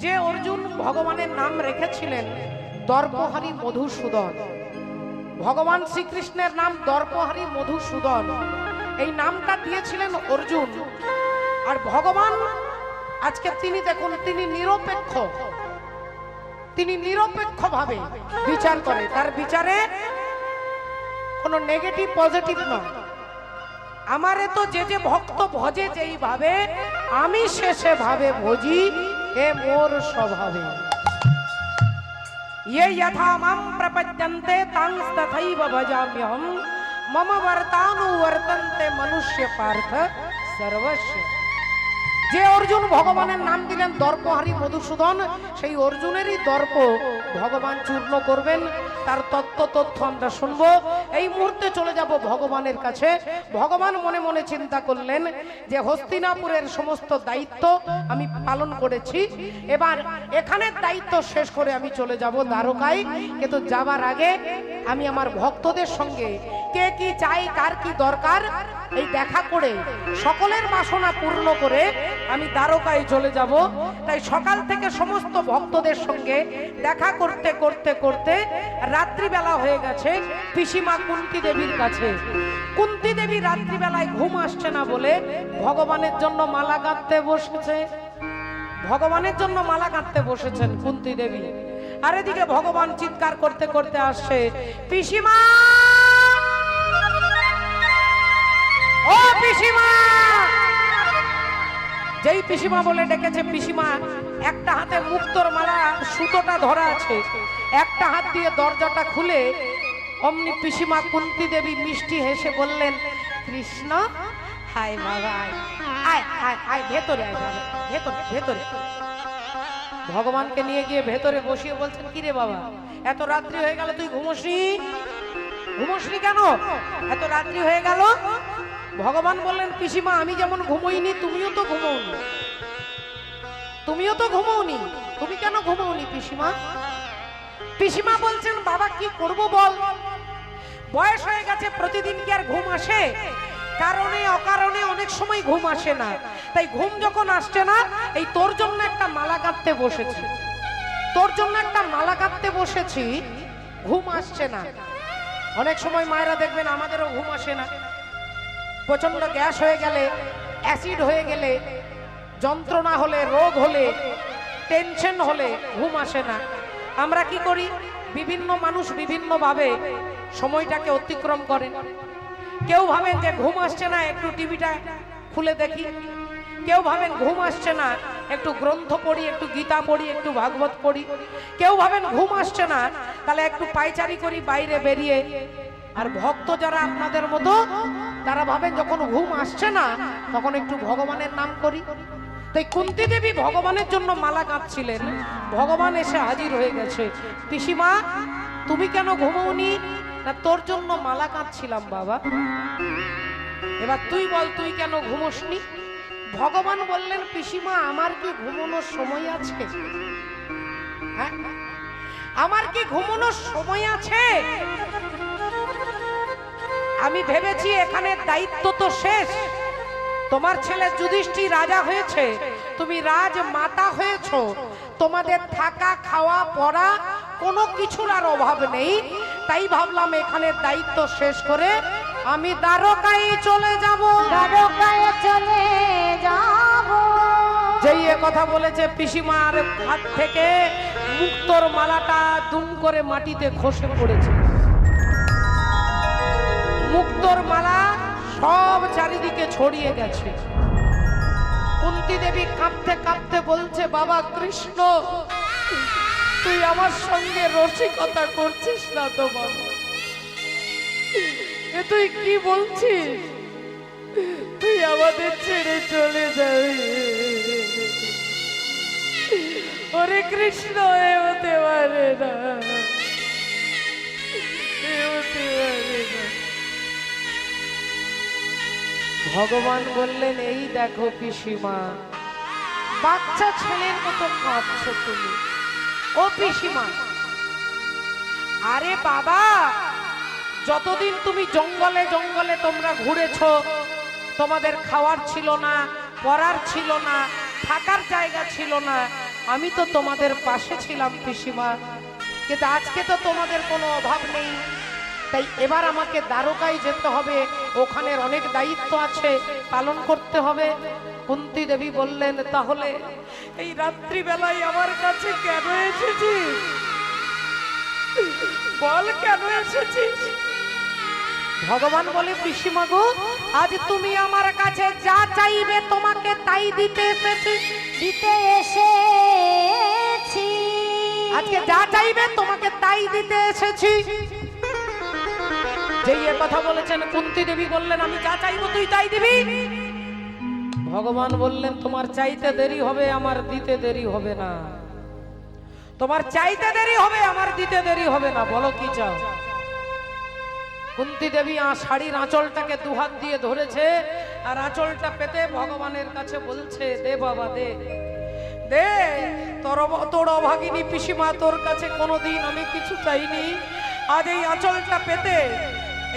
যে অর্জুন ভগবানের নাম রেখেছিলেন দর্পহারী মধুসূদন, ভগবান শ্রীকৃষ্ণের নাম দর্পহারী মধুসূদন, এই নামটা দিয়েছিলেন অর্জুন। আর ভগবান আজকে তিনি দেখুন, তিনি নিরপেক্ষ, তিনি নিরপেক্ষভাবে বিচার করে, তার বিচারে কোনো নেগেটিভ পজিটিভ নয়। আমারে তো যে যে ভক্ত ভজে যেইভাবে, আমি শেষে ভাবে ভজি এ মোর স্বভাবে। ये यथा मां प्रपद्यन्ते तांस्तथैव भजाम्यहम् मम वर्तानुवर्तन्ते मनुष्य पार्थ सर्वस्य। যে অর্জুন ভগবানের নাম দিলেন দর্পহারী মধুসূদন, সেই অর্জুনেরই দর্প ভগবান চূর্ণ করবেন। তার তথ্য আমরা শুনবো। এই মুহূর্তে চলে যাব ভগবানের কাছে। ভগবান মনে মনে চিন্তা করলেন যে হস্তিনাপুরের সমস্ত দায়িত্ব আমি পালন করেছি, এবার এখানের দায়িত্ব শেষ করে আমি চলে যাব দ্বারকায়। কিন্তু যাবার আগে আমি আমার ভক্তদের সঙ্গে কে কি চাই, কার কি দরকার, এই দেখা করে সকলের বাসনা পূর্ণ করে আমি দ্বারকায় চলে যাব। তাই সকাল থেকে সমস্ত ভক্তদের সঙ্গে দেখা করতে করতে করতে রাত্রিবেলা হয়ে গেছে পিসিমা কুন্তি দেবীর কাছে। কুন্তি দেবী রাত্রিবেলায় ঘুম আসছে না বলে ভগবানের জন্য মালা গাঁথতে বসেছে, ভগবানের জন্য মালা গাঁথতে বসেছেন কুন্তি দেবী। আর এদিকে ভগবান চিৎকার করতে করতে আসছে, পিসিমা ও পিসিমা। যেই পিসিমা বলে ডেকেছে, পিসিমা একটা হাতে মুক্তোর মালা সুতোটা ধরা আছে, একটা হাত দিয়ে দরজাটা খুলে অমনি পিসিমা কুন্তি দেবী মিষ্টি হেসে বললেন, কৃষ্ণ হাই বাবা, আয় আয় আয় ভেতরে, আয় বাবা ভেতরে ভেতরে। ভগবানকে নিয়ে গিয়ে ভেতরে বসিয়ে বলছেন, কি রে বাবা, এত রাত্রি হয়ে গেল তুই ঘুমোসনি? ঘুমোসনি কেন, এত রাত্রি হয়ে গেল? ভগবান বললেন, পিসিমা আমি যেমন ঘুমোইনি তুমিও তো ঘুমোওনি, তুমিও তো ঘুমোওনি, তুমি কেন ঘুমোওনি পিসিমা? পিসিমা বলছেন, বাবা কি করব বল, বয়স হয়ে গেছে, প্রতিদিন কি আর ঘুম আসে? কারণে অকারণে অনেক সময় ঘুম আসে না, তাই ঘুম যখন আসছে না, এই তোর জন্য একটা মালা গাঁথতে বসেছি, তোর জন্য একটা মালা গাঁথতে বসেছি, ঘুম আসছে না। অনেক সময় মায়েরা দেখবেন আমাদেরও ঘুম আসে না, প্রচন্ড গ্যাস হয়ে গেলে, অ্যাসিড হয়ে গেলে, যন্ত্রণা হলে, রোগ হলে, টেনশন হলে ঘুম আসে না। আমরা কি করি, বিভিন্ন মানুষ বিভিন্ন ভাবে সময়টাকে অতিক্রম করেন। কেউ ভাবেন যে ঘুম আসছে না, একটু টিভিটা খুলে দেখি। কেউ ভাবেন ঘুম আসছে না, একটু গ্রন্থ পড়ি, একটু গীতা পড়ি, একটু ভাগবত পড়ি। কেউ ভাবেন ঘুম আসছে না, তাহলে একটু পায়চারি করি বাইরে বেরিয়ে। আর ভক্ত যারা আপনাদের মতো, তারা ভাবেন যখন ঘুম আসছে না তখন একটু ভগবানের নাম করি। তাই কুন্তি দেবী ভগবানের জন্য মালা গাঁথছিলেন, ভগবান এসে হাজির হয়ে গেছে। পিসিমা তুমি কেন ঘুমোওনি? না তোর জন্য মালা গাঁথছিলাম বাবা। এবার তুই বল, তুই কেন ঘুমোসনি? ভগবান বললেন, পিসিমা আমার কি ঘুমানোর সময় আছে? হ্যাঁ, আমার কি ঘুমানোর সময় আছে? আমি ভেবেছি এখানে দায়িত্ব তো শেষ, তোমার ছেলে যুধিষ্ঠির রাজা হয়েছে, তুমি রাজমাতা হয়েছো, তোমাদের থাকা খাওয়া পড়া কোনো কিছুর আর অভাব নেই। তাই ভাবলাম এখানে দায়িত্ব শেষ করে আমি দ্বারকায় চলে যাব, দ্বারকায় চলে যাব। যেই এ কথা বলেছে, পিসিমার হাত থেকে মুক্তোর মালাটা দুম করে মাটিতে খসে পড়েছে। মুক্তোর মালা সব চারিদিকে ছড়িয়ে গেছে। কুন্তি দেবী কাঁপতে কাঁপতে বলছে, বাবা কৃষ্ণ তুই আমার সঙ্গে রসিকতা করছিস না তো বাবা? এ তুই কি বলছিস? তুই আমাদের ছেড়ে চলে যাবি? ওরে কৃষ্ণ, এ হতে পারে না, এ হতে পারে না। ভগবান বললেন, এই দেখো পিসিমা, বাচ্চা ছেলের মতো কাঁদছো তুমি। ও পিসিমা, আরে বাবা যতদিন তুমি জঙ্গলে জঙ্গলে তোমরা ঘুরেছো, তোমাদের খাওয়ার ছিল না, পড়ার ছিল না, থাকার জায়গা ছিল না, আমি তো তোমাদের পাশে ছিলাম পিসিমা, কিন্তু আজকে তো তোমাদের কোনো অভাব নেই, তাই এবার আমাকে দ্বারকায় যেতে হবে, ওখানের অনেক দায়িত্ব আছে, পালন করতে হবে। কুন্তী দেবী বললেন, তাহলে এই রাত্রিবেলায় আমার কাছে কেন এসেছিস? বল কেন এসেছিস? ভগবান বলে, পিসিমা গো, আজ তুমি আমার কাছে যা চাইবে তোমাকে তাই দিতে এসেছি। দিতে এসেছি, আজকে যা চাইবে তোমাকে তাই দিতে এসেছি। যেই এ কথা বলেছেন, কুন্তী দেবী বললেন, আমি যা চাইবো তুই তাই দিবি। ভগবান বললেন, তোমার চাইতে দেরি হবে, আমার দিতে দেরি হবে না। তোমার চাইতে দেরি হবে, আমার দিতে দেরি হবে না, বলো কি চাও? কুন্তী দেবী শাড়ির আঁচলটাকে দুহাত দিয়ে ধরেছে, আর আঁচলটা পেতে ভগবানের কাছে বলছে, দে বাবা দে দে, তোর অভাগিনী পিসিমা তোর কাছে কোনোদিন আমি কিছু চাইনি, আজ এই আঁচলটা পেতে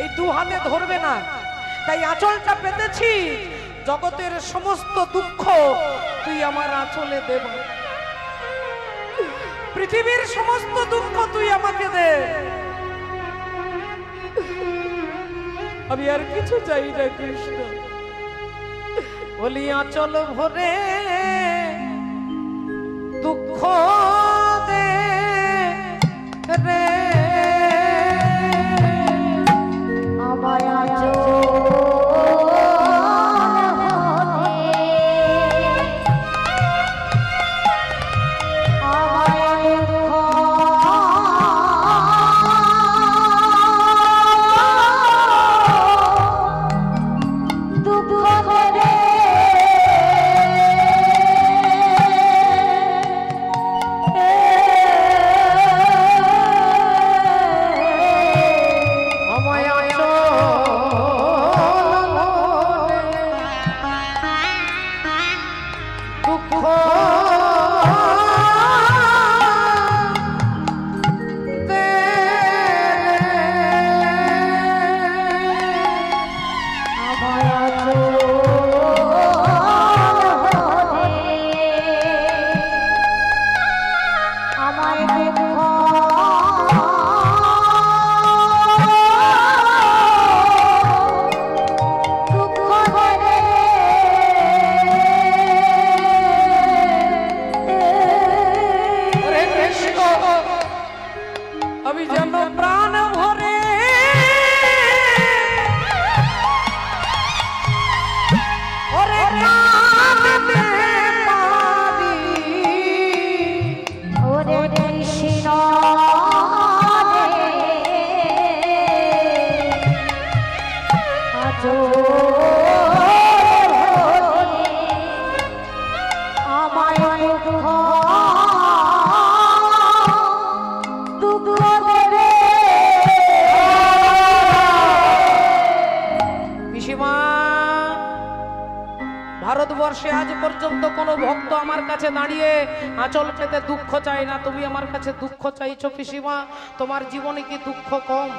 এই দু হাতে ধরবে না, তাই আঁচলটা পেতেছি, জগতের সমস্ত দুঃখ তুই আমার আঁচলে দেব, পৃথিবীর সমস্ত দুঃখ তুই আমাকে দে, আমি আর কিছু চাই না কৃষ্ণ। বলি আঁচল ভরে দুঃখ দে রে, আমায় আজো ভারতবর্ষে আজ পর্যন্ত কোনো ভক্ত আমার কাছে দাঁড়িয়ে আঁচল পেতে দুঃখ চায় না, তুমি আমার কাছে দুঃখ চাইছো পিসিমা। তোমার জীবনে কি দুঃখ কম?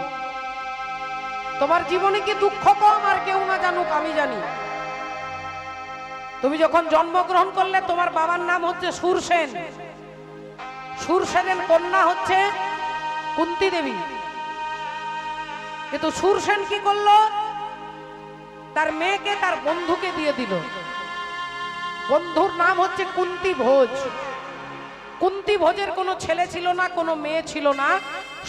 তোমার জীবনে কি দুঃখ কম? আর কেউ না জানুক, আমি জানি। তুমি যখন জন্মগ্রহণ করলে তোমার বাবার নাম হচ্ছে সুরসেন, সুরসেনের কন্যা হচ্ছে কুন্তী দেবী, কিন্তু সুরসেন কি করলো? তার মেয়েকে তার বন্ধুকে দিয়ে দিল। বন্ধুর নাম হচ্ছে কুন্তী ভোজ। কুন্তী ভোজের কোনো ছেলে ছিল না, কোনো মেয়ে ছিল না।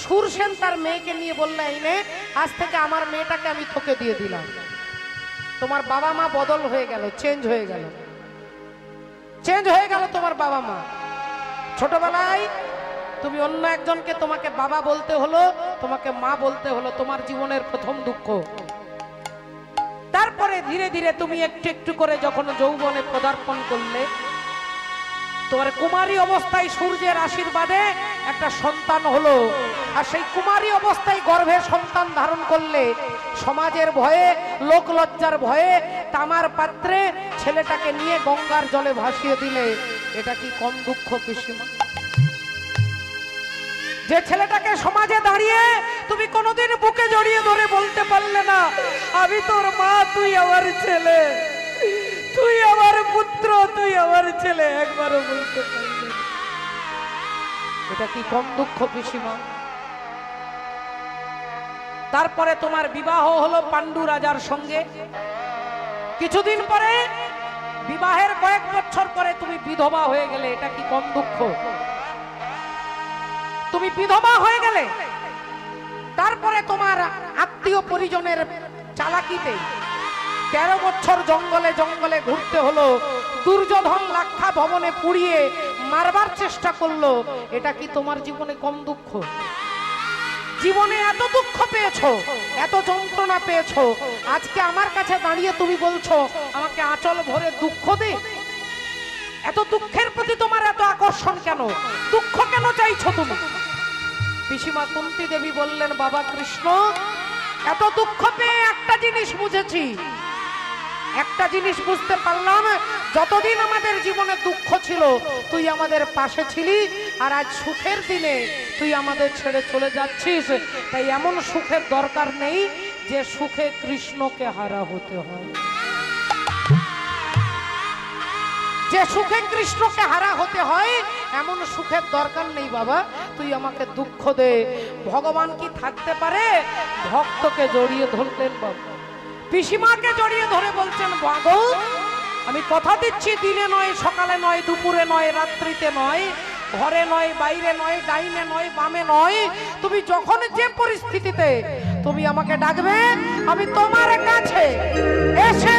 সুরসেন তার মেয়েকে নিয়ে বললে, এই নে, আজ থেকে আমার মেয়েটাকে আমি তোকে দিয়ে দিলাম। তোমার বাবা মা বদল হয়ে গেল, চেঞ্জ হয়ে গেল, চেঞ্জ হয়ে গেল তোমার বাবা মা। ছোটবেলায় তুমি অন্য একজনকে তোমাকে বাবা বলতে হলো, তোমাকে মা বলতে হলো, তোমার জীবনের প্রথম দুঃখ। তারপরে ধীরে ধীরে তুমি একটু একটু করে যখন যৌবনে পদার্পণ করলে, তোমার কুমারী অবস্থায় সূর্যের আশীর্বাদে একটা সন্তান হলো, আর সেই কুমারী অবস্থায় গর্ভে সন্তান ধারণ করলে সমাজের ভয়ে, লোক লজ্জার ভয়ে তামার পাত্রে ছেলেটাকে নিয়ে গঙ্গার জলে ভাসিয়ে দিলে, এটা কি কম দুঃখ পিসিমা? যে ছেলেটাকে সমাজে দাঁড়িয়ে তুমি কোনোদিন বুকে জড়িয়ে ধরে বলতে পারলে না, আমি তোর মা, তুই আমার ছেলে, তুই আমার পুত্র, তুই আমার ছেলে, একবারও বলতে পারলে না। এটা কি কম দুঃখ পিসিমা? তারপরে তোমার বিবাহ হলো পাণ্ডু রাজার সঙ্গে। কিছুদিন পরে, বিবাহের কয়েক বছর পরে তুমি বিধবা হয়ে গেলে। এটা কি কম দুঃখ? তুমি বিধবা হয়ে গেলে, তারপরে তোমার আত্মীয় পরিজনের চালাকিতে 13 বছর জঙ্গলে জঙ্গলে ঘুরতে হলো। দুর্যোধন লাক্ষা ভবনে পুড়িয়ে মারবার চেষ্টা করলো। এটা কি তোমার জীবনে কম দুঃখ? জীবনে এত দুঃখ পেয়েছো, এত যন্ত্রণা পেয়েছো, আজকে আমার কাছে দাঁড়িয়ে তুমি বলছো আমাকে আঁচল ভরে দুঃখ দে। এত দুঃখের প্রতি তোমার এত আকর্ষণ কেন? দুঃখ কেন চাইছো তুমি? পিসিমা কুন্তী দেবী বললেন, বাবা কৃষ্ণ, এত দুঃখ পেয়ে একটা জিনিস বুঝেছি, একটা জিনিস বুঝতে পারলাম, যতদিন আমাদের জীবনে দুঃখ ছিল তুই আমাদের পাশে ছিলি, আর আজ সুখের দিনে তুই আমাদের ছেড়ে চলে যাচ্ছিস। তাই এমন সুখের দরকার নেই যে সুখে কৃষ্ণকে হারা হতে হয়। যে সুখে কৃষ্ণকে হারা হতে হয় এমন সুখের দরকার নেই বাবা, তুই আমাকে দুঃখ দে। ভগবান কি থাকতে পারে? ভক্তকে জড়িয়ে ধরলেন বাবা, পিসিমাকে জড়িয়ে ধরে বলছেন, বাগো আমি কথা দিচ্ছি, দিনে নয়, সকালে নয়, দুপুরে নয়, রাত্রিতে নয়, ঘরে নয়, বাইরে নয়, ডাইনে নয়, বামে নয়, তুমি যখন যে পরিস্থিতিতে তুমি আমাকে ডাকবে, আমি তোমার কাছে এসে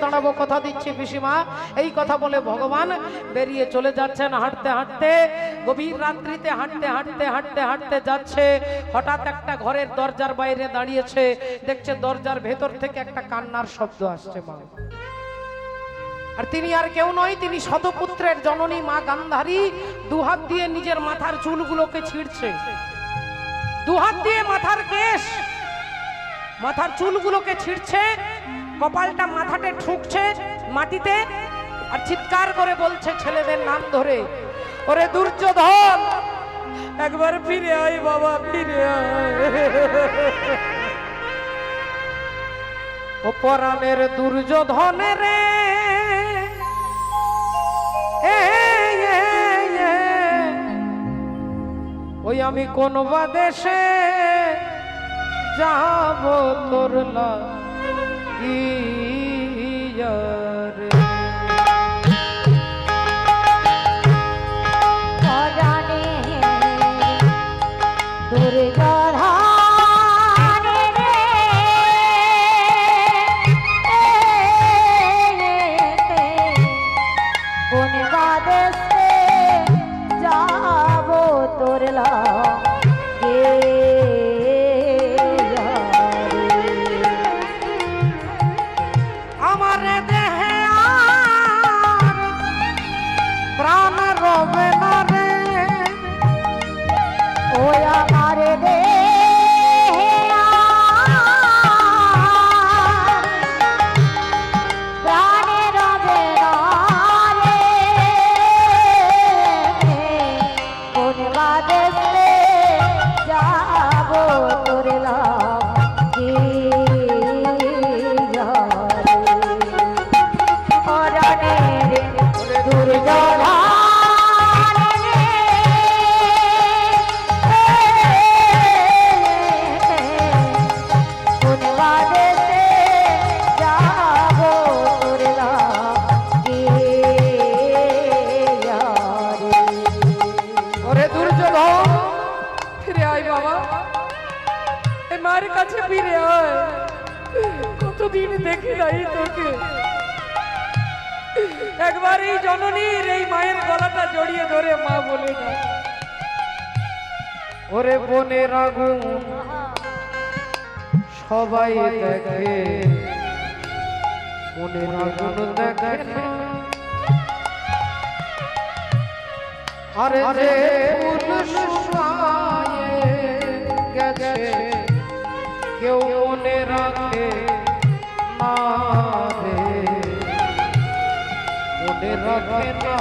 দাঁড়াবো। কথা দিচ্ছি পিসিমা, এই কথা বলে ভগবান বেরিয়ে চলে যাচ্ছেন। হাঁটতে হাঁটতে, গভীর রাত্রিতে হাঁটতে হাঁটতে হাঁটতে হাঁটতে যাচ্ছে। হঠাৎ একটা ঘরের দরজার বাইরে দাঁড়িয়েছে, দেখছে দরজার ভেতর থেকে একটা কান্নার শব্দ আসছে। মা, আর তিনি আর কেউ নয়, তিনি শতপুত্রের জননী মা গান্ধারী। দুহাত দিয়ে নিজের মাথার চুলগুলোকে ছিঁড়ছে, দুহাত দিয়ে মাথার কেশ, মাথার চুলগুলোকে ছিঁড়ছে, কপালটা মাথাতে ঠুকছে মাটিতে, আর চিৎকার করে বলছে ছেলেদের নাম ধরে, ওরে দুর্যোধন, একবার ফিরে আয় বাবা, ফিরে আয়। ও পরাণের দুর্যোধনের রে, ওই আমি কোন বা দেশে যাব তোর লাগিয়া রে। দুর্যোধন কাছে ফিরে আয়, কতদিন দেখি নাই তোকে। একবার এই জননীর এই মায়ের গলাটা জড়িয়ে ধরে মা বলে না, ওরে বনের আগুন সবাই দেখে, বনের আগুন দেখে না। আরে যে ফুল শুকায়ে গেছে কেউ মনে রাখে না রে, মনে রাখে না।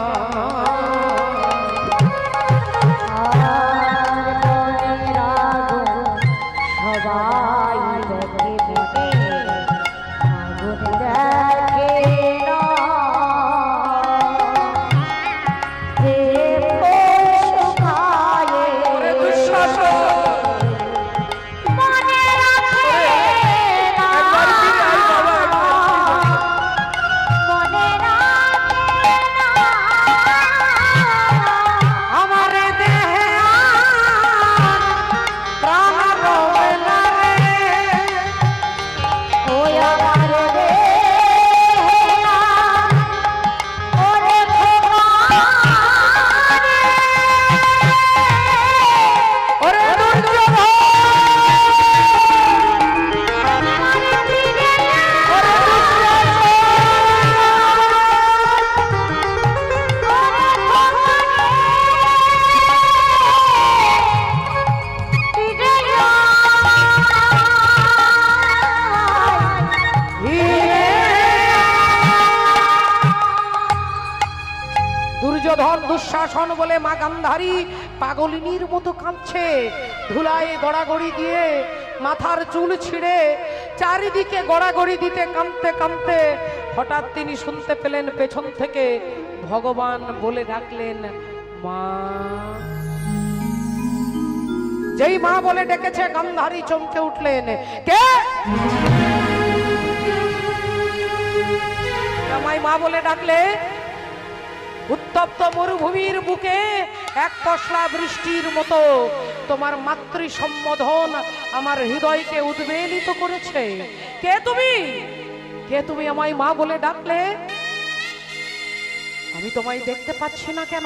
সবাই দেখে আগুন দেখে না, যে শুকায়ে মনে রাখে না, মনে রাখে না। আমার দেহে প্রাণ রবে না রে, ওই আমার দেহেরা ওরে ওরে দুর্যোধন, দুর্যোধন দুঃশাসন বলে মা গান্ধারী পাগলিনীর মতো কাঁদছে, ধুলায় গড়াগড়ি দিয়ে মাথার চুল ছিঁড়ে চারিদিকে গড়াগড়ি দিতে কাঁদতে কাঁদতে হঠাৎ তিনি শুনতে পেলেন পেছন থেকে ভগবান বলে ডাকলেন মা। যেই মা বলে ডেকেছে গান্ধারী চমকে উঠলেন, কে? আমায় মা বলে ডাকলে? উত্তপ্ত মরুভূমির বুকে এক পশলা বৃষ্টির মতো তোমার মাতৃ সম্বোধন আমার হৃদয়কে উদ্বেলিত করেছে। কে তুমি? কে তুমি আমায় মা বলে ডাকলে? আমি তোমায় দেখতে পাচ্ছি না কেন?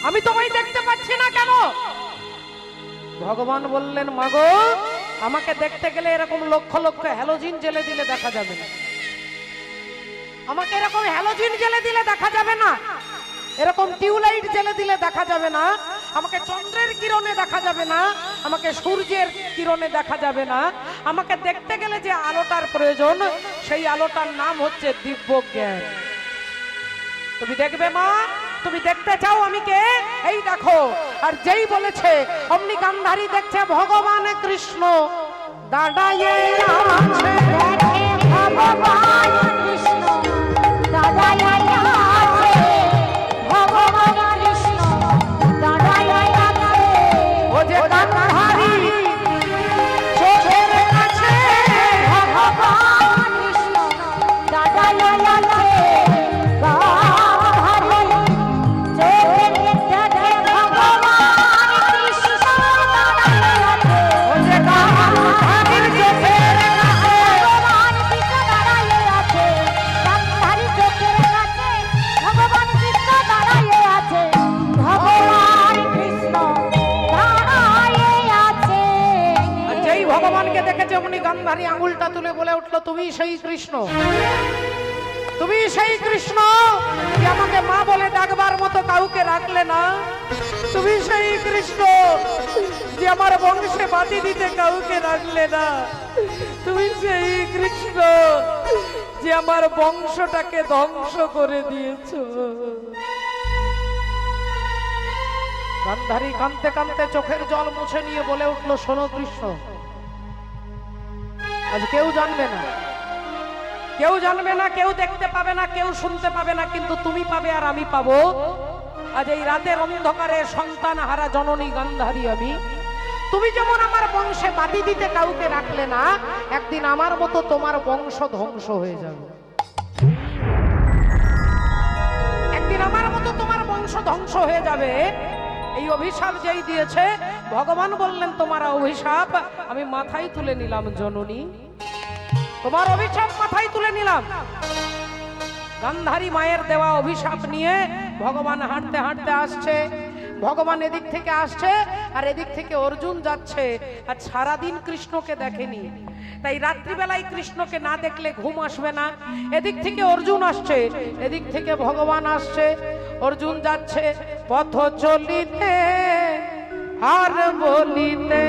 আমি তোমায় দেখতে পাচ্ছি না কেন? ভগবান বললেন মাগো, আমাকে দেখতে গেলে এরকম লক্ষ লক্ষ হ্যালোজিন জ্বেলে দিলে দেখা যাবে না, আমাকে এরকম হ্যালোজিন জ্বেলে দিলে দেখা যাবে না, এরকম টিউবলাইট জ্বেলে দিলে দেখা যাবে না, আমাকে চন্দ্রের কিরণে দেখা যাবে না, আমাকে সূর্যের কিরণে দেখা যাবে না। আমাকে দেখতে গেলে যে আলোটার প্রয়োজন সেই আলোটার নাম হচ্ছে দিব্য জ্ঞান। তুমি দেখবে মা, তুমি দেখতে চাও আমি কে? এই দেখো। আর যেই বলেছে অমনি গান্ধারী দেখছে ভগবান কৃষ্ণ দাঁড়ায়ে আছে, দেখে ভগবান কৃষ্ণ দাঁড়াইয়া আছে, ভগবান কৃষ্ণ দাঁড়াইয়া আছে। ও যে গান্ধারী চোখের কাছে ভগবান কৃষ্ণ দাঁড়াইয়া আছে, গান্ধারী চোখের কাছে ভগবান কৃষ্ণ দাঁড়াইয়া আছে। ও যে গান্ধারীর চোখের কাছে ভগবান কৃষ্ণ দাঁড়াইয়া আছে, গান্ধারী চোখের কাছে ভগবান কৃষ্ণ দাঁড়াইয়া আছে, ভগবান কৃষ্ণ দাঁড়াইয়া আছে। আর যেই ভগবানকে দেখেছে অমনি গান্ধারী আঙুলটা তুলে বলে উঠলো, তুমি সেই কৃষ্ণ, তুমি সেই কৃষ্ণ যে আমাকে মা বলে ডাকবার মতো কাউকে রাখলে না, তুমি সেই কৃষ্ণ যে আমার বংশে বাতি দিতে কাউকে রাখলে না, তুমি সেই কৃষ্ণ যে আমার বংশটাকে ধ্বংস করে দিয়েছো। গান্ধারী কাঁদতে কাঁদতে চোখের জল মুছে নিয়ে বলে উঠলো, শোনো কৃষ্ণ, আজ কেউ জানবে না, কেউ জানবে না, কেউ দেখতে পাবে না, কেউ শুনতে পাবে না, কিন্তু তুমি পাবে আর আমি পাবো। আজ এই রাতের অন্ধকারে সন্তান হারা জননী গান্ধারী আমি। তুমি যেমন আমার বংশে বাতি দিতে কাউকে রাখলে না, একদিন আমার মতো তোমার বংশ ধ্বংস হয়ে যাবে, একদিন আমার মতো তোমার বংশ ধ্বংস হয়ে যাবে। এই অভিশাপ যেই দিয়েছে ভগবান বললেন তোমার অভিশাপ আমি মাথায় তুলে নিলাম জননী, তোমার অভিশাপ মাথায় তুলে নিলাম। গান্ধারী মায়ের দেওয়া অভিশাপ নিয়ে ভগবান হাঁটতে হাঁটতে আসছে। ভগবান এদিক থেকে আসছে আর এদিক থেকে অর্জুন যাচ্ছে, আর সারাদিন কৃষ্ণকে দেখেনি, তাই রাত্রিবেলায় কৃষ্ণকে না দেখলে ঘুম আসবে না। এদিক থেকে অর্জুন আসছে, এদিক থেকে ভগবান আসছে। অর্জুন যাচ্ছে পথ চলিতে আর বলিতে,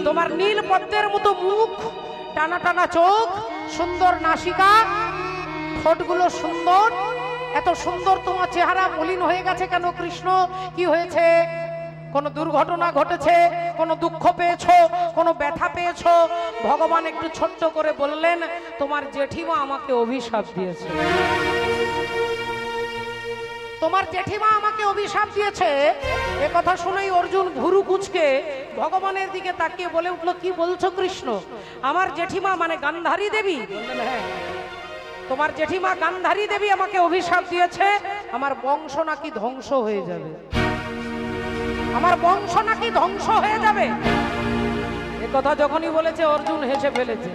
তোমার নীল পদ্মের মতো মুখ, টানা টানা চোখ, সুন্দর নাসিকা, ঠোঁটগুলো সুন্দর, এত সুন্দর তোমার চেহারা মলিন হয়ে গেছে কেন কৃষ্ণ? কি হয়েছে? কোন দুর্ঘটনা ঘটেছে? কোন দুঃখ পেয়েছো? কোন ব্যথা পেয়েছো? ভগবান একটু ছোট্ট করে বললেন তোমার জেঠিমা আমাকে অভিশাপ দিয়েছে, তোমার জেঠিমা আমাকে অভিশাপ দিয়েছে। এ কথা শুনেই অর্জুন ভুরু কুঁচকে ভগবানের দিকে তাকিয়ে বলে উঠলো কি বলছো কৃষ্ণ? আমার জেঠিমা মানে গান্ধারী দেবী? বললেন হ্যাঁ, তোমার জেঠিমা গান্ধারী দেবী আমাকে অভিশাপ দিয়েছে আমার বংশ নাকি ধ্বংস হয়ে যাবে, আমার বংশ নাকি ধ্বংস হয়ে যাবে। এ কথা যখনই বলেছে অর্জুন হেসে ফেলেছে।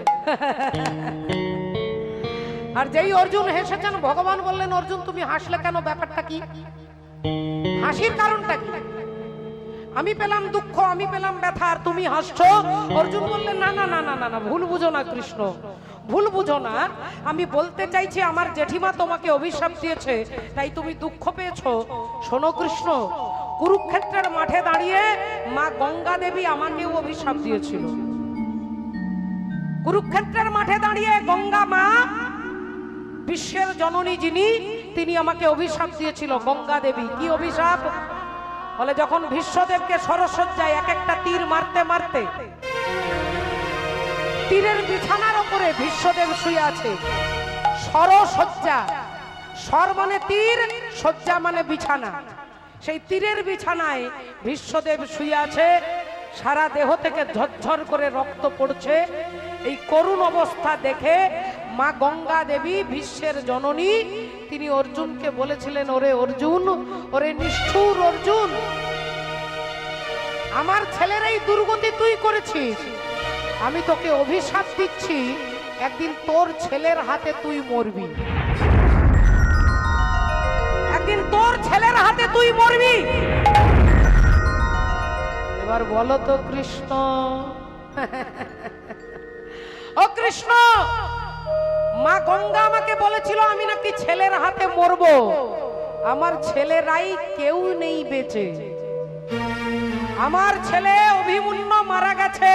আর যেই অর্জুন হেসেছেন ভগবান বললেন অর্জুন তুমি হাসলে কেন? ব্যাপারটা কি? হাসির কারণটা কি? আমি পেলাম দুঃখ, আমি পেলাম ব্যথা, আর তুমি হাসছো। অর্জুন বললেন না না না না না না, ভুল বুঝো না কৃষ্ণ, ভুল বুঝো না। আমি বলতে চাইছি আমার জেঠিমা তোমাকে অভিশাপ দিয়েছে তাই তুমি দুঃখ পেয়েছো। শোনো কৃষ্ণ, কুরুক্ষেত্রের মাঠে দাঁড়িয়ে মা গঙ্গা দেবী আমাকেও অভিশাপ দিয়েছিল। কুরুক্ষেত্রের মাঠে দাঁড়িয়ে গঙ্গা মা, বিশ্বের জননী যিনি, তিনি আমাকে অভিশাপ দিয়েছিল গঙ্গা দেবী। কি অভিশাপ? বলে যখন ভীষ্মদেবকে সরসজ্জায় এক একটা তীর মারতে মারতে তীরের বিছানার উপরে ভীষ্মদেব শুয়ে আছে। সরসজ্জা, সর মানে তীর, সজ্জা মানে বিছানা। সেই তীরের বিছানায় ভীষ্মদেব শুয়ে আছে, সারা দেহ থেকে ঝরঝর করে রক্ত পড়ছে। এই করুণ অবস্থা দেখে মা গঙ্গা দেবী, বিশ্বের জননী, তিনি অর্জুনকে বলেছিলেন ওরে অর্জুন, ওরে নিষ্ঠুর অর্জুন, আমার ছেলের এই দুর্গতি তুই করেছিস, আমি তোকে অভিশাপ দিচ্ছি, একদিন তোর ছেলের হাতে তুই মরবি, একদিন তোর ছেলের হাতে তুই মরবি। এবার বলো তো কৃষ্ণ, ও কৃষ্ণ, মা গঙ্গা আমাকে বলেছিল আমি নাকি ছেলের হাতে মরবো, আমার ছেলেরাই কেউ নেই বেঁচে। আমার ছেলে অভিমন্যু মারা গেছে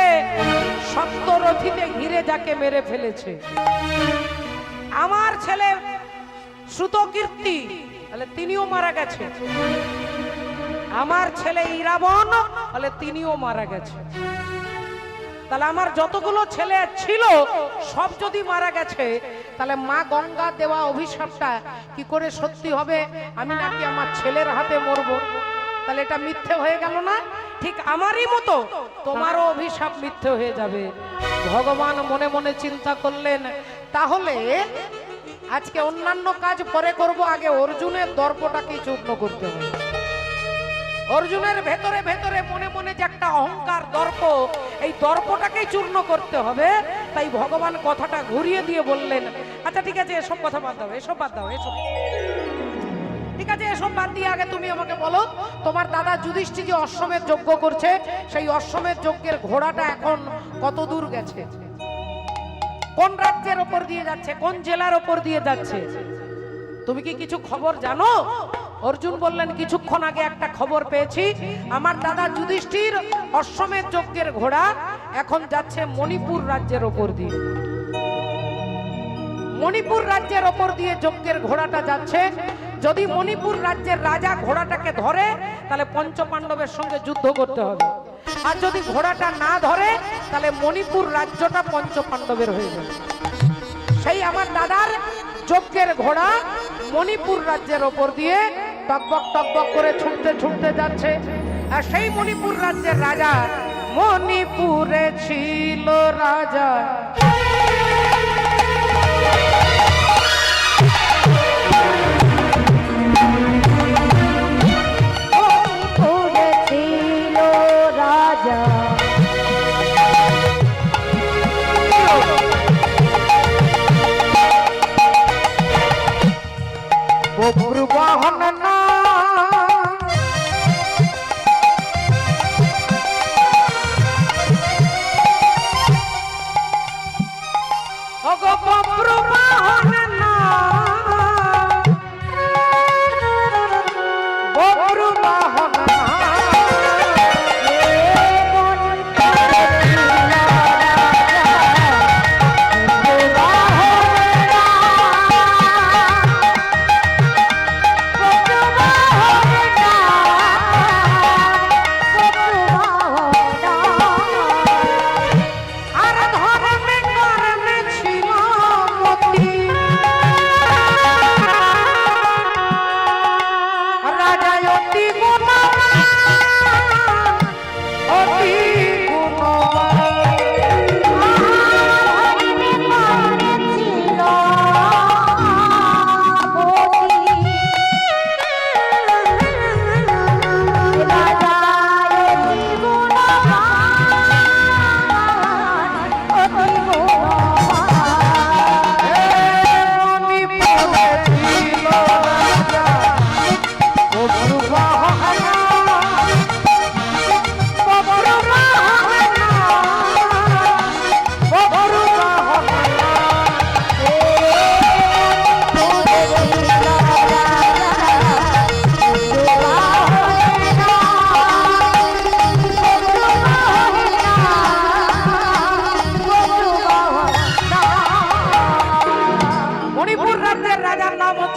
সপ্তরথীতে ঘিরে যাকে মেরে ফেলেছে। আমার ছেলে শ্রুতকীর্তি তাহলে তিনিও মারা গেছে। আমার ছেলে ইরাবণ তাহলে তিনিও মারা গেছে। তাহলে আমার যতগুলো ছেলে ছিল সব যদি মারা গেছে, তাহলে মা গঙ্গা দেওয়া অভিশাপটা কি করে সত্যি হবে? আমি নাকি আমার ছেলের হাতে মরবো, তাহলে এটা মিথ্যে হয়ে গেল না? ঠিক আমারই মতো তোমারও অভিশাপ মিথ্যে হয়ে যাবে। ভগবান মনে মনে চিন্তা করলেন, তাহলে আজকে অন্যান্য কাজ পরে করব, আগে অর্জুনের দর্পটাকে চূর্ণ করতে হবে। অর্জুনের ভেতরে ভেতরে মনে মনে যে একটা অহংকার দর্প, এই দর্পটাকেই চূর্ণ করতে হবে। তাই ভগবান কথাটা ঘুরিয়ে দিয়ে বললেন, আচ্ছা ঠিক আছে, এসব কথা বাদ দাও, এসব বাদ দাও, এসব ঠিক আছে, এসব বাদ দিয়ে আগে তুমি আমাকে বলো, তোমার দাদা যুধিষ্ঠির যে অশ্বমেধ যজ্ঞ করছে, সেই অশ্বমেধ যজ্ঞের ঘোড়াটা এখন কত দূর গেছে? কোন রাজ্যের ওপর দিয়ে যাচ্ছে? কোন জেলার ওপর দিয়ে যাচ্ছে? তুমি কি কিছু খবর জানো? অর্জুন বললেন, কিছুক্ষণ আগে একটা খবর পেয়েছি, আমার দাদা যুধিষ্ঠির অশ্বমেধ যজ্ঞের ঘোড়া এখন যাচ্ছে মণিপুর রাজ্যের ওপর দিয়ে। মণিপুর রাজ্যের ওপর দিয়ে যজ্ঞের ঘোড়াটা যাচ্ছে। যদি মণিপুর রাজ্যের রাজা ঘোড়াটাকে ধরে, তাহলে পঞ্চপাণ্ডবের সঙ্গে যুদ্ধ করতে হবে। আর যদি ঘোড়াটা না ধরে, তাহলে মণিপুর রাজ্যটা পঞ্চপাণ্ডবের হয়ে যাবে। সেই আমার দাদার যজ্ঞের ঘোড়া মণিপুর রাজ্যের ওপর দিয়ে টকবক টকবক করে ছুটতে ছুটতে যাচ্ছে। আর সেই মণিপুর রাজ্যের রাজা, মণিপুরে ছিল রাজা বব্রুবাহন না, ওগো বব্রুবাহন না, বব্রুবাহন না,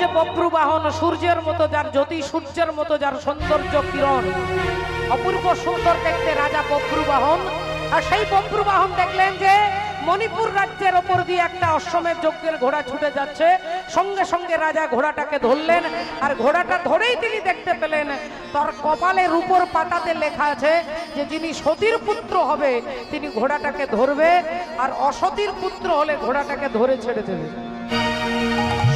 বব্রুবাহন, সূর্যের মতো যার জ্যোতি, সূর্যের মতো যার সৌন্দর্য কিরণ, অপূর্ব সুন্দর দেখতে রাজা বব্রুবাহন। আর সেই বব্রুবাহন দেখলেন যে মণিপুর রাজ্যের ওপর দিয়ে একটা অশ্বমেধ যজ্ঞের ঘোড়া ছুটে যাচ্ছে। সঙ্গে সঙ্গে রাজা ঘোড়াটাকে ধরলেন, আর ঘোড়াটা ধরেই তিনি দেখতে পেলেন তার কপালের উপর পাতাতে লেখা আছে যে যিনি সতীর পুত্র হবে তিনি ঘোড়াটাকে ধরবে, আর অসতীর পুত্র হলে ঘোড়াটাকে ধরে ছেড়ে দেবে।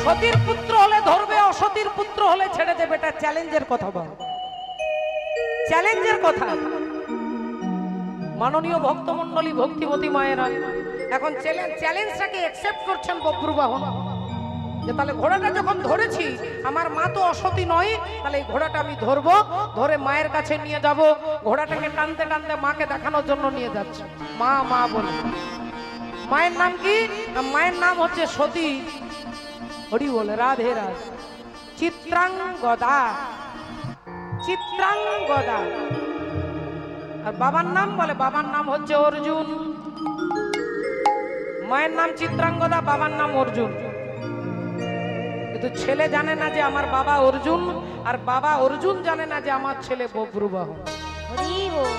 সতীর পুত্র হলে ধরবে, অসতীর পুত্র হলে ছেড়ে দেবে। এটা চ্যালেঞ্জের কথা, বল চ্যালেঞ্জের কথা। মাননীয় ভক্তমণ্ডলী ভক্তিমতী মায়েরা এখন চ্যালেঞ্জটাকে অ্যাকসেপ্ট করছেন বব্রুবাহন, যে তাহলে ঘোড়াটা যখন ধরেছি, আমার মা তো অসতী নয়, তাহলে এই ঘোড়াটা আমি ধরবো, ধরে মায়ের কাছে নিয়ে যাব। ঘোড়াটাকে টানতে টানতে মাকে দেখানোর জন্য নিয়ে যাচ্ছে, মা মা বলে। মায়ের নাম কি? মায়ের নাম হচ্ছে সতী, হরি বলে, রাধে রাধে, চিত্রাঙ্গদা, চিত্রাঙ্গদা। আর বাবার নাম বলে, বাবার নাম হচ্ছে অর্জুন। মায়ের নাম চিত্রাঙ্গদা, বাবার নাম অর্জুন। কিন্তু ছেলে জানে না যে আমার বাবা অর্জুন, আর বাবা অর্জুন জানে না যে আমার ছেলে বব্রুবাহন। হরি বল।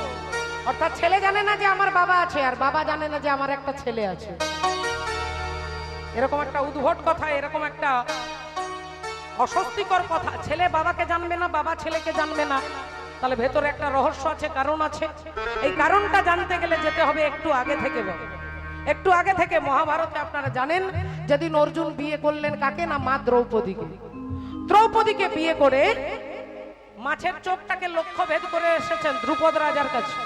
অর্থাৎ ছেলে জানে না যে আমার বাবা আছে, আর বাবা জানে না যে আমার একটা ছেলে আছে। এরকম একটা উদ্ভট কথা, এরকম একটা অস্বস্তিকর কথা। ছেলে বাবাকে জানবে না, বাবা ছেলেকে জানবে না, তাহলে ভেতরে একটা রহস্য আছে, কারণ আছে। এই কারণটা জানতে গেলে যেতে হবে একটু আগে থেকে। একটু আগে থেকে মহাভারতে আপনারা জানেন, যেদিন অর্জুন বিয়ে করলেন কাকে না, মা দ্রৌপদীকে। দ্রৌপদীকে বিয়ে করে মাছের চোখটাকে লক্ষ্য ভেদ করে এসেছেন দ্রুপদ রাজার কাছে।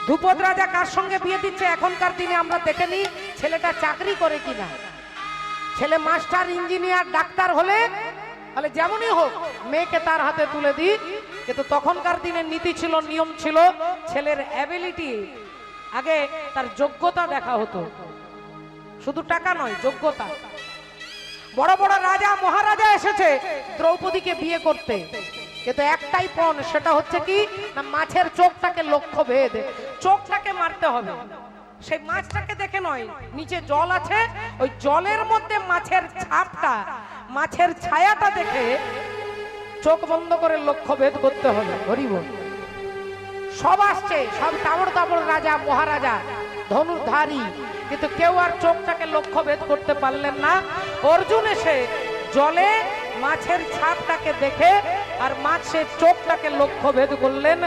দ্রুপদ রাজা কার সঙ্গে বিয়ে দিচ্ছে এখনকার দিনে আমরা দেখে নিই, ছেলেটা চাকরি করে কিনা। ছেলে মাস্টার, ইঞ্জিনিয়ার, ডাক্তার হলে তাহলে যেমনই হোক মেয়েকে তার হাতে তুলে দিই। কিন্তু তখনকার দিনের নীতি ছিল, নিয়ম ছিল, ছেলের অ্যাবিলিটি, আগে তার যোগ্যতা দেখা হতো, শুধু টাকা নয়, যোগ্যতা। বড় বড় রাজা মহারাজা এসেছে দ্রৌপদীকে বিয়ে করতে, কিন্তু একটাই পণ, সেটা হচ্ছে কি না, মাছের চোখটাকে লক্ষ্য ভেদ, চোখটাকে মারতে হবে। সেই মাছটাকে দেখে নয়, নিচে জল আছে, ওই জলের মধ্যে মাছের ছাপটা, মাছের ছায়াটা দেখে চোখ বন্ধ করে লক্ষ্য ভেদ করতে হবে। হরি বল। সব আসছে, সব তাবড় তাবড় রাজা মহারাজা, ধনুর্ধারী, কিন্তু কেউ আর চোখটাকে লক্ষ্য ভেদ করতে পারলেন না। অর্জুন এসে জলে মাছের ছাপটাকে দেখে আর মাছের চোখটাকে লক্ষ্য ভেদ করলেন।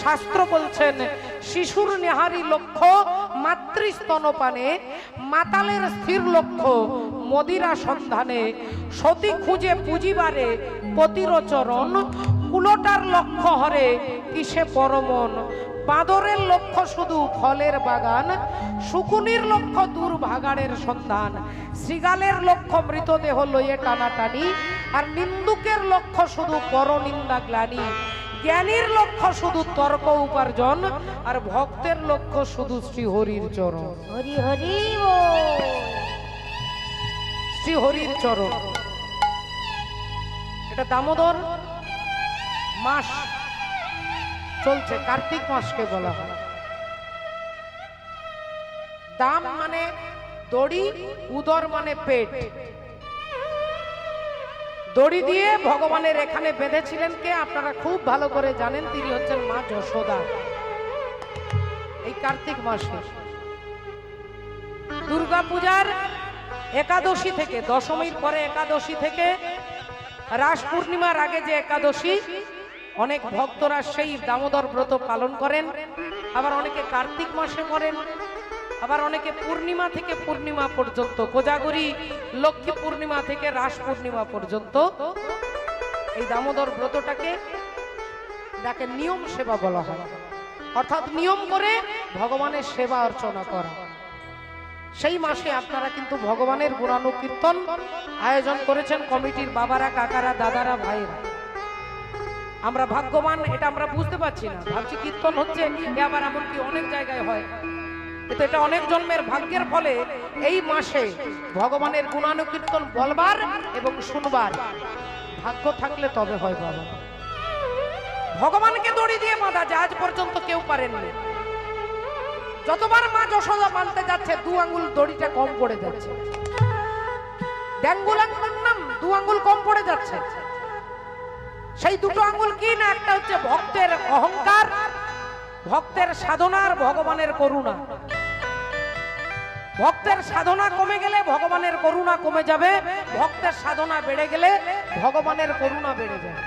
শাস্ত্র বলছেন, শিশুর নেহারি লক্ষ্য মাতৃস্তনপানে, মাতালের স্থির লক্ষ্য মদিরা সন্ধানে, সতী খুঁজে পুঁজিবারে পতির চরণ, কুলোটার লক্ষ্য হরে কিসে পরমন, বাঁদরের লক্ষ্য শুধু ফলের বাগান, শুকুনির লক্ষ্য দূর ভাগাড়ের সন্ধান, শৃগালের লক্ষ্য মৃতদেহ লইয়ে টানাটানি, আর নিন্দুকের লক্ষ্য শুধু পরনিন্দা গ্লানি, জ্ঞানীর লক্ষ্য শুধু তর্ক উপার্জন, আর ভক্তের লক্ষ্য শুধু শ্রীহরির চরণ। হরি হরি বল। শ্রীহরির চরণ। এটা দামোদর মাস চলছে, কার্তিক মাসকে বলা হয়। দাম মানে দড়ি, উদর মানে পেট। দড়ি দিয়ে ভগবানের এখানে বেঁধেছিলেন কে, আপনারা খুব ভালো করে জানেন, তিনি হচ্ছেন মা যশোদা। এই কার্তিক মাসে দুর্গা পূজার একাদশী থেকে, দশমীর পরে একাদশী থেকে রাস পূর্ণিমার আগে যে একাদশী, অনেক ভক্তরা সেই দামোদর ব্রত পালন করেন। আবার অনেকে কার্তিক মাসে করেন, আবার অনেকে পূর্ণিমা থেকে পূর্ণিমা পর্যন্ত, কোজাগরী লক্ষ্মী পূর্ণিমা থেকে রাস পূর্ণিমা পর্যন্ত এই দামোদর ব্রতটাকে যাকে নিয়ম সেবা বলা হয়, অর্থাৎ নিয়ম করে ভগবানের সেবা অর্চনা করা। সেই মাসে আপনারা কিন্তু ভগবানের গুণানুকীর্তন আয়োজন করেছেন কমিটির বাবারা, কাকারা, দাদারা, ভাইরা। আমরা ভাগ্যবান, এটা আমরা বুঝতে পারছি না, ভাবছি কীর্তন হচ্ছে, আবার এমনকি অনেক জায়গায় হয়, কিন্তু এটা অনেক জন্মের ভাগ্যের ফলে এই মাসে ভগবানের গুণানুকীর্তন বলবার এবং শুনবার ভাগ্য থাকলে তবে হয় বাবা। ভগবানকে দড়ি দিয়ে বাঁধা যায়, আজ পর্যন্ত কেউ পারেননি। যতবার মা যশোদা মানতে যাচ্ছে, 2 আঙ্গুল দড়িটা কম পড়ে যাচ্ছে। ড্যাঙ্গুল আঙ্গুল নাম 2 আঙ্গুল কম পড়ে যাচ্ছে। সেই 2টো আঙ্গুল কি না, একটা হচ্ছে ভক্তের অহংকার, ভক্তের সাধনার, ভগবানের করুণা। ভক্তের সাধনা কমে গেলে ভগবানের করুণা কমে যাবে, ভক্তের সাধনা বেড়ে গেলে ভগবানের করুণা বেড়ে যাবে।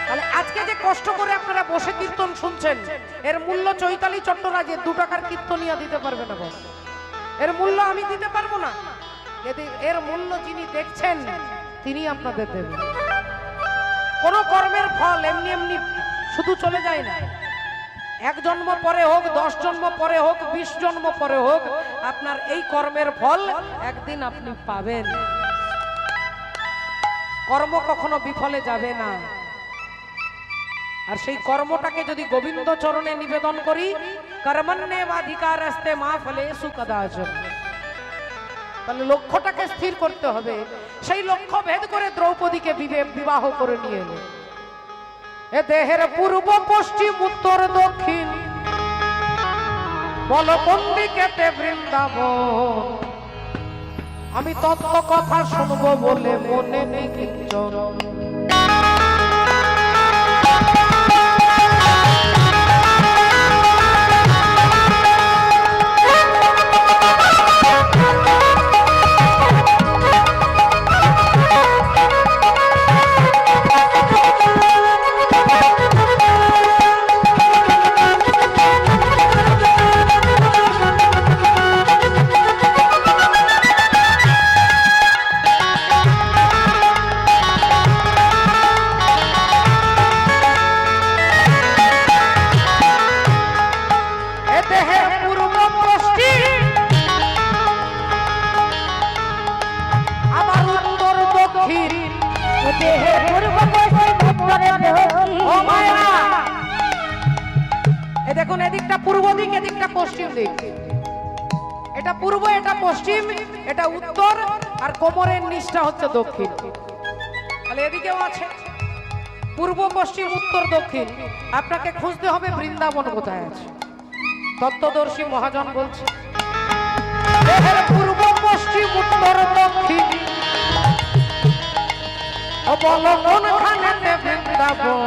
তাহলে আজকে যে কষ্ট করে আপনারা বসে কীর্তন শুনছেন, এর মূল্য চৈতালি চট্টরাজে 2 টাকার কীর্তনিয়া দিতে পারবে না বাবা। এর মূল্য আমি দিতে পারবো না, এর মূল্য যিনি দেখছেন তিনি আপনাদের দেবেন। কোন কর্মের ফল এমনি এমনি শুধু চলে যায় না। এক জন্ম পরে হোক, 10 জন্ম পরে হোক, 20 জন্ম পরে হোক, আপনার এই কর্মের ফল একদিন আপনি পাবেন। কর্ম কখনো বিফলে যাবে না। আর সেই কর্মটাকে যদি গোবিন্দ চরণে নিবেদন করি, কর্মণ্যেবাধিকারস্তে মা ফলেষু কদাচন, তাহলে লক্ষ্যটাকে স্থির করতে হবে। সেই লক্ষ্য ভেদ করে দ্রৌপদীকে বিবাহ করে নিয়ে এলেন। এ দেহের পূর্ব পশ্চিম উত্তর দক্ষিণ, বল কোন দিকেতে বৃন্দাবন, আমি তত্ত্ব কথা শুনবো বলে মনে নেই কিঞ্চন। দেখুন, এদিকটা পূর্ব দিক, এদিকটা পশ্চিম দিক। এটা পূর্ব, এটা পশ্চিম, এটা উত্তর, আর কোমরের নিচটা হচ্ছে দক্ষিণ। তাহলে এদিকেও আছে পূর্ব পশ্চিম উত্তর দক্ষিণ। আপনাকে খুঁজতে হবে বৃন্দাবন কোথায় আছে। তত্ত্বদর্শী মহাজন বলছে, দেহের পূর্ব পশ্চিম উত্তর দক্ষিণ, বল কোনখানেতে বৃন্দাবন,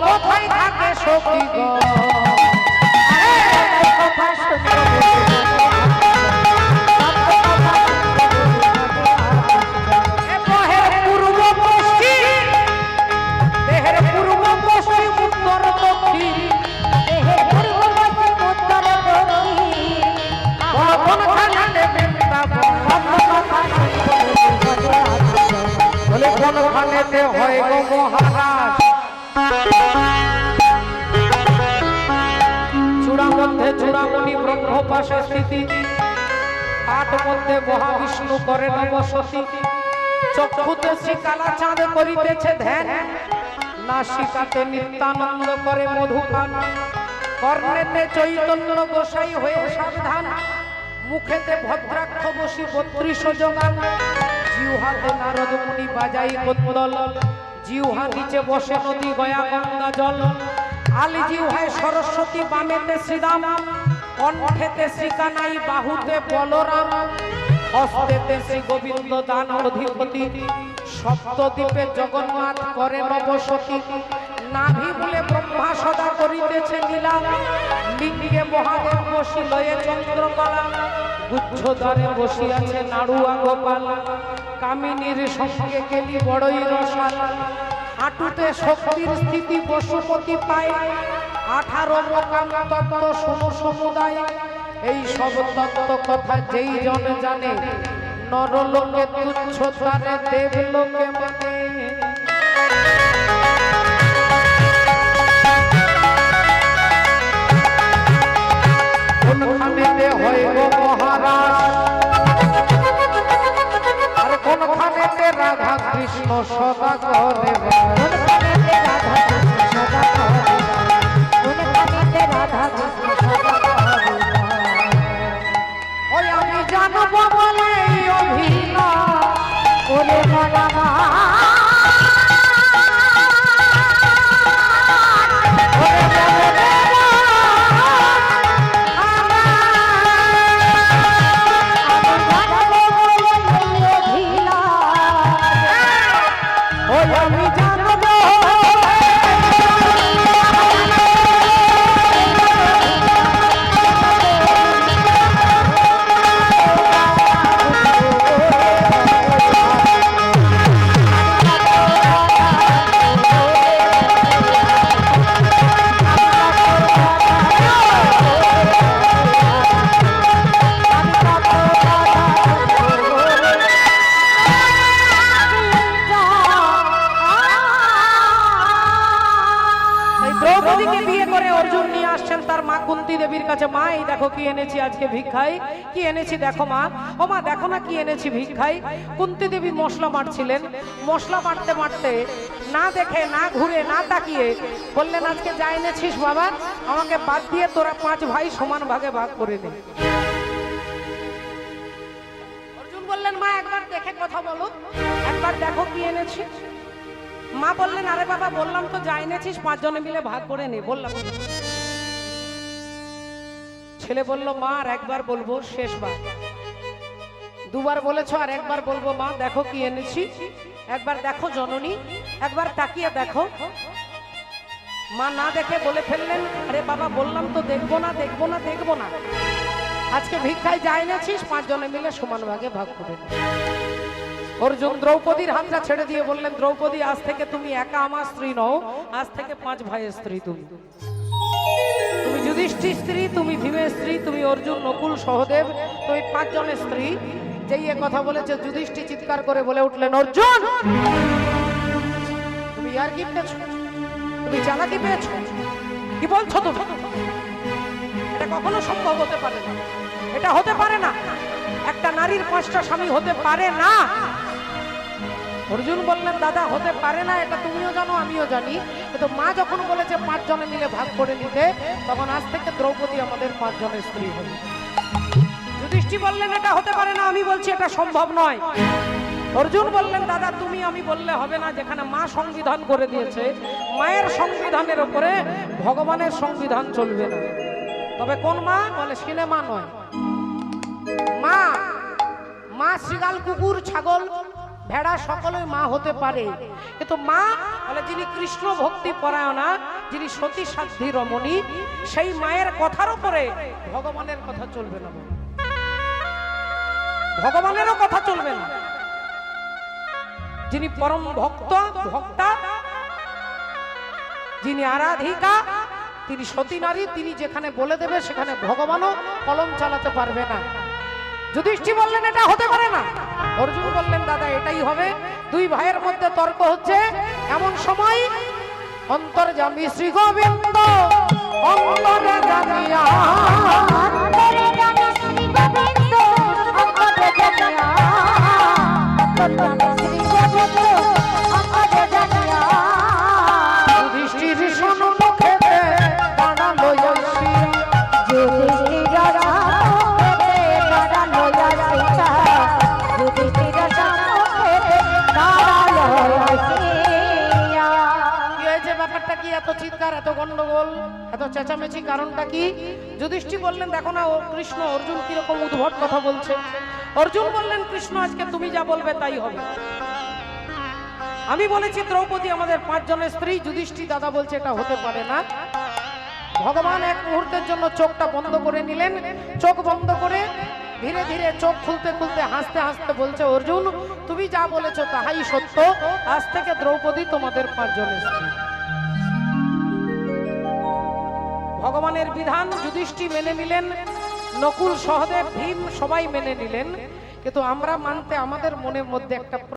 কোথায় থাকে সখী গো, পূর্ব পশ্চিম, দেহের পূর্ব পশ্চিম উত্তর দক্ষিণ, কোনখানেতে বৃন্দাবন, বলে কোনখানেতে হয় গো মহারাজ। চূড়া মধ্যে চূড়ামণি ব্রহ্ম পাশে স্থিতি, আট মধ্যে মহাবিষ্ণু করে বসতি, চক্ষুতে শ্রীকালা চাঁদ করিতেছে ধ্যান, নাসিকাতে নিত্যানন্দ করে মধুপান, কর্ণেতে চৈতন্য গোসাই হয়ে সাবধান, মুখেতে ভদ্রাক্ষ বসি 32 যোগান, জিহ্বাতে নারদ মুনি বাজাই কোন্দল, জিহ্বা নিচে বসে নদী গয়া গঙ্গা জল, আলিজি হয় সরস্বতী, বামেতে শ্রীরাম, কণ্ঠেতে শ্রীকানাই, বাহুতে বলরাম, হস্তেতে শ্রী গোবিন্দ দান অধিপতি, সপ্তদ্বীপে জগন্নাথ করে নবসতী, নাভি বলে ব্রহ্মা সদা করিতেছে লীলা, লিঙ্গে মহাদেব বসি লয়ে চন্দ্রকলা, গুচ্ছদ্বারে বসিয়াছে নাড়ুয়া গোপাল, কামিনীর সঙ্গে গেলি বড়ই রসাল, হাঁটুতে শক্তির স্থিতি পশুপতি পায়, 18 মোকাম তত্ত্ব শুনো সমুদায়, এই সব তত্ত্ব কথা যেই জন জানে, নরলোকে তুচ্ছ তারে দেবলোকে মানে। কোনখানেতে হয় গো মহারাজ, আর কোনখানেতে রাধা কৃষ্ণ সদা করে বাস। ওই আমি জানবো বলে অভিনয় করে বাবা, মা এই দেখো কি এনেছি আজকে ভিক্ষায়, কি এনেছি দেখো মা। ও মা দেখো না কি এনেছি ভিক্ষায়। কুন্তী দেবী মশলা মারছিলেন, মশলা মারতে মারতে না দেখে না ঘুরে না তাকিয়ে বললেন আজকে যা এনেছিস বাবা আমাকে বাদ দিয়ে তোরা 5 ভাই সমান ভাগে ভাগ করে দে। অর্জুন বললেন মা একবার দেখে কথা বলো, একবার দেখো কি এনেছি। মা বললেন আরে বাবা বললাম তো যা এনেছিস 5 জনে মিলে ভাগ করে নে। বললাম। ছেলে বলল মা আর একবার বলবো, শেষবার। 2 বার বলেছো আর একবার বলবো মা দেখো কি এনেছি। একবার দেখো জননী, একবার তাকিয়ে দেখো। মা না দেখে বলে ফেললেন আরে বাবা বললাম তো দেখবো না দেখবো না দেখবো না। আজকে ভিক্ষায় যা এনেছিস 5 জনে মিলে সমান ভাগে ভাগ করে নে। অর্জুন দ্রৌপদীর হাতটা ছেড়ে দিয়ে বললেন দ্রৌপদী আজ থেকে তুমি একা আমার স্ত্রী নও, আজ থেকে 5 ভাইয়ের স্ত্রী তুমি। তুমি যুধিষ্ঠির স্ত্রী, তুমি ভীমের স্ত্রী, তুমি অর্জুন নকুল সহদেব, তুমি 5 জনের স্ত্রী। যেই এ কথা বলেছে যুধিষ্ঠির চিৎকার করে বলে উঠলেন অর্জুন তুমি আর কি পেয়েছো, তুমি চালাকি পেয়েছো, কি বলছো তুমি? এটা কখনো সম্ভব হতে পারে না, এটা হতে পারে না। একটা নারীর 5টা স্বামী হতে পারে না। অর্জুন বললেন দাদা হতে পারে না, এটা তুমিও জানো আমিও জানি, কিন্তু মা যখন বলেছে 5 জনে মিলে ভাগ করে নিতে তখন আজ থেকে দ্রৌপদী আমাদের 5 জনের স্ত্রী হবে। যুধিষ্ঠির বললেন এটা হতে পারে না, আমি বলছি এটা সম্ভব নয়। অর্জুন বললেন দাদা তুমি আমি বললে হবে না, যেখানে মা সংবিধান করে দিয়েছে মায়ের সংবিধানের উপরে ভগবানের সংবিধান চলবে না। তবে কোন মা? বলে সিনেমা নয়, মা মা শ্রীগাল কুকুর ছাগল ভেড়া সকলেই মা হতে পারে, কিন্তু মা বলে যিনি কৃষ্ণ ভক্তি পরায়ণা, যিনি সতী সাধ্বী রমণী, সেই মায়ের কথার উপরে ভগবানের কথা চলবে না, ভগবানেরও কথা চলবে না। যিনি পরম ভক্ত ভক্তা, যিনি আরাধিকা, তিনি সতী নারী, তিনি যেখানে বলে দেবে সেখানে ভগবানও কলম চালাতে পারবে না। যুধিষ্ঠির বললেন এটা হতে পারে না। অর্জুন বললেন দাদা এটাই হবে। 2 ভাইয়ের মধ্যে তর্ক হচ্ছে, এমন সময় অন্তর্যামী শ্রী গোবিন্দ অন্তরে জানিয়া যুধিষ্ঠির সম্মুখেতে দাঁড়ালো চিৎকার, এত গন্ডগোল, এত চেঁচামেচি, কারণটা কি? যুধিষ্ঠির বললেন, দেখো না ও কৃষ্ণ অর্জুন কিরকম উদ্ভট কথা বলছে। অর্জুন বললেন, কৃষ্ণ আজকে তুমি যা বলবে তাই হবে। আমি বলেছি দ্রৌপদী আমাদের 5 জনের স্ত্রী। যুধিষ্ঠির দাদা বলছে এটা হতে পারে না। ভগবান এক মুহূর্তের জন্য চোখটা বন্ধ করে নিলেন। চোখ বন্ধ করে ধীরে ধীরে চোখ খুলতে খুলতে হাসতে হাসতে বলছে, অর্জুন তুমি যা বলেছো তাহাই সত্য, আজ থেকে দ্রৌপদী তোমাদের 5 জনের স্ত্রী। ভগবানের বিধান যুধিষ্ঠির মেনে নিলেন, নকুল, সহদেব, ভীম সবাই মেনে নিলেন, কিন্তু আমরা মানতে আমাদের মনের মধ্যে একটা